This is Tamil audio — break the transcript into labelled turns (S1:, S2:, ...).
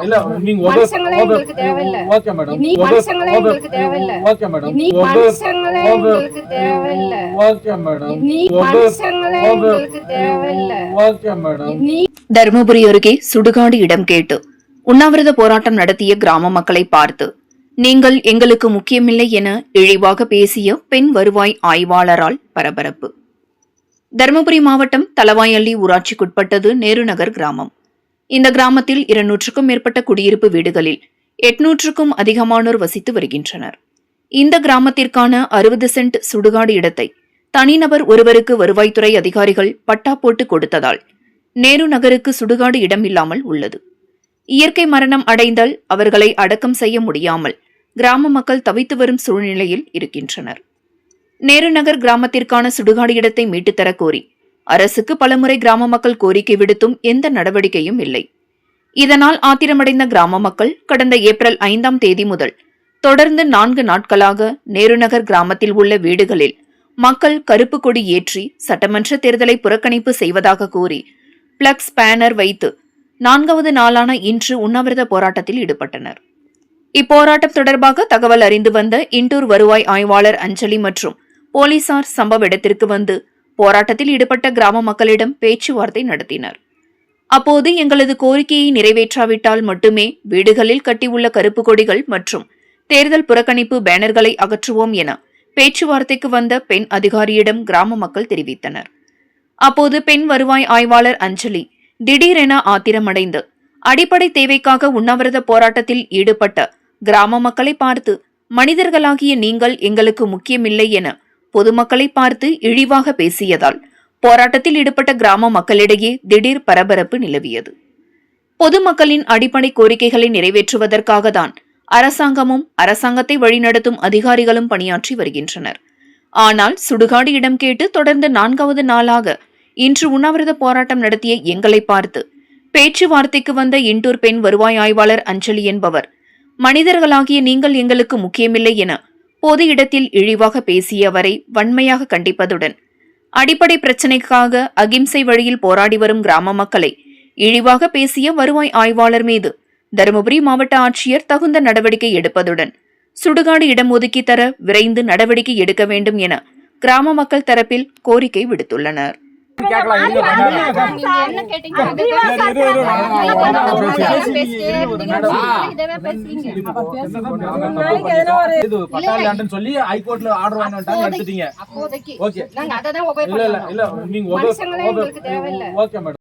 S1: இல்ல நீங்க
S2: மனுஷங்களே எங்களுக்கு தேவையில்ல.
S1: Okay madam.
S2: நீ மனுஷங்களே எங்களுக்கு தேவையில்ல.
S1: Okay madam.
S2: நீ மனுஷங்களே எங்களுக்கு தேவையில்ல.
S1: Okay madam.
S2: நீ மனுஷங்களே எங்களுக்கு தேவையில்ல.
S1: Okay madam.
S3: தருமபுரி அருகே சுடுகாடு இடம் கேட்டு உண்ணாவிரத போராட்டம் நடத்திய கிராம மக்களை பார்த்து நீங்கள் எங்களுக்கு முக்கியமில்லை என இழிவாக பேசிய பெண் வருவாய் ஆய்வாளரால் பரபரப்பு. தருமபுரி மாவட்டம் தளவாயல்லி ஊராட்சிக்குட்பட்டது நேருநகர் கிராமம். இந்த கிராமத்தில் 200க்கும் மேற்பட்ட குடியிருப்பு வீடுகளில் 800க்கும் அதிகமானோர் வசித்து வருகின்றனர். இந்த கிராமத்திற்கான 60 சென்ட் சுடுகாடு இடத்தை தனிநபர் ஒருவருக்கு வருவாய்த்துறை அதிகாரிகள் பட்டா போட்டு கொடுத்ததால் நேரு நகருக்கு சுடுகாடு இடம் இல்லாமல் உள்ளது. இயற்கை மரணம் அடைந்தால் அவர்களை அடக்கம் செய்ய முடியாமல் கிராம மக்கள் தவித்து வரும் சூழ்நிலையில் இருக்கின்றனர். நேரு நகர் கிராமத்திற்கான சுடுகாடு இடத்தை மீட்டுத்தரக் கோரி அரசுக்கு பலமுறை கிராம மக்கள் கோரிக்கை விடுத்தும் எந்த நடவடிக்கையும் இல்லை. இதனால் ஆத்திரமடைந்த கிராம மக்கள் கடந்த ஏப்ரல் 5ஆம் தேதி முதல் தொடர்ந்து 4 நாட்களாக நேருநகர் கிராமத்தில் உள்ள வீடுகளில் மக்கள் கருப்பு கொடி ஏற்றி சட்டமன்ற தேர்தலை புறக்கணிப்பு செய்வதாக கூறி பிளக்ஸ் பேனர் வைத்து 4வது நாளான இன்று உண்ணாவிரத போராட்டத்தில் ஈடுபட்டனர். இப்போராட்டம் தொடர்பாக தகவல் அறிந்து வந்த இண்டூர் வருவாய் ஆய்வாளர் அஞ்சலி மற்றும் போலீசார் சம்பவ இடத்திற்கு வந்து போராட்டத்தில் ஈடுபட்ட கிராம மக்களிடம் பேச்சுவார்த்தை நடத்தினர். அப்போது எங்களது கோரிக்கையை நிறைவேற்றாவிட்டால் மட்டுமே வீடுகளில் கட்டியுள்ள கருப்பு கொடிகள் மற்றும் தேர்தல் புறக்கணிப்பு பேனர்களை அகற்றுவோம் என பேச்சுவார்த்தைக்கு வந்த பெண் அதிகாரியிடம் கிராம மக்கள் தெரிவித்தனர். அப்போது பெண் வருவாய் ஆய்வாளர் அஞ்சலி திடீரென ஆத்திரமடைந்து அடிப்படை தேவைக்காக உண்ணாவிரத போராட்டத்தில் ஈடுபட்ட கிராம மக்களை பார்த்து மனிதர்களாகிய நீங்கள் எங்களுக்கு முக்கியமில்லை என பொதுமக்களை பார்த்து இழிவாக பேசியதால் போராட்டத்தில் ஈடுபட்ட கிராம மக்களிடையே திடீர் பரபரப்பு நிலவியது. பொதுமக்களின் அடிப்படை கோரிக்கைகளை நிறைவேற்றுவதற்காக தான் அரசாங்கமும் அரசாங்கத்தை வழிநடத்தும் அதிகாரிகளும் பணியாற்றி வருகின்றனர். ஆனால் சுடுகாடு இடம் கேட்டு தொடர்ந்து 4வது நாளாக இன்று உண்ணாவிரத போராட்டம் நடத்திய எங்களை பார்த்து பேச்சுவார்த்தைக்கு வந்த இண்டூர் பெண் வருவாய் ஆய்வாளர் அஞ்சலி என்பவர் மனிதர்களாகிய நீங்கள் எங்களுக்கு முக்கியமில்லை என பொது இடத்தில் இழிவாக பேசியவரை வன்மையாக கண்டிப்பதுடன் அடிப்படை பிரச்சினைக்காக அகிம்சை வழியில் போராடி வரும் கிராம மக்களை இழிவாக பேசிய வருவாய் ஆய்வாளர் மீது தருமபுரி மாவட்ட ஆட்சியர் தகுந்த நடவடிக்கை எடுப்பதுடன் சுடுகாடு இடம் ஒதுக்கி தர விரைந்து நடவடிக்கை எடுக்க வேண்டும் என கிராம மக்கள் தரப்பில் கோரிக்கை விடுத்துள்ளனர்.
S1: சொல்லி ஹைகோர்ட்ல ஆர்டர் வாங்கிட்டாங்க எடுத்துட்டீங்க. ஓகே.
S2: நாங்க அததான் உபயோகப்படுத்துறோம்.
S1: இல்ல நீங்க
S2: மனுஷங்களே எங்களுக்கு தேவையில்ல.
S1: Okay madam.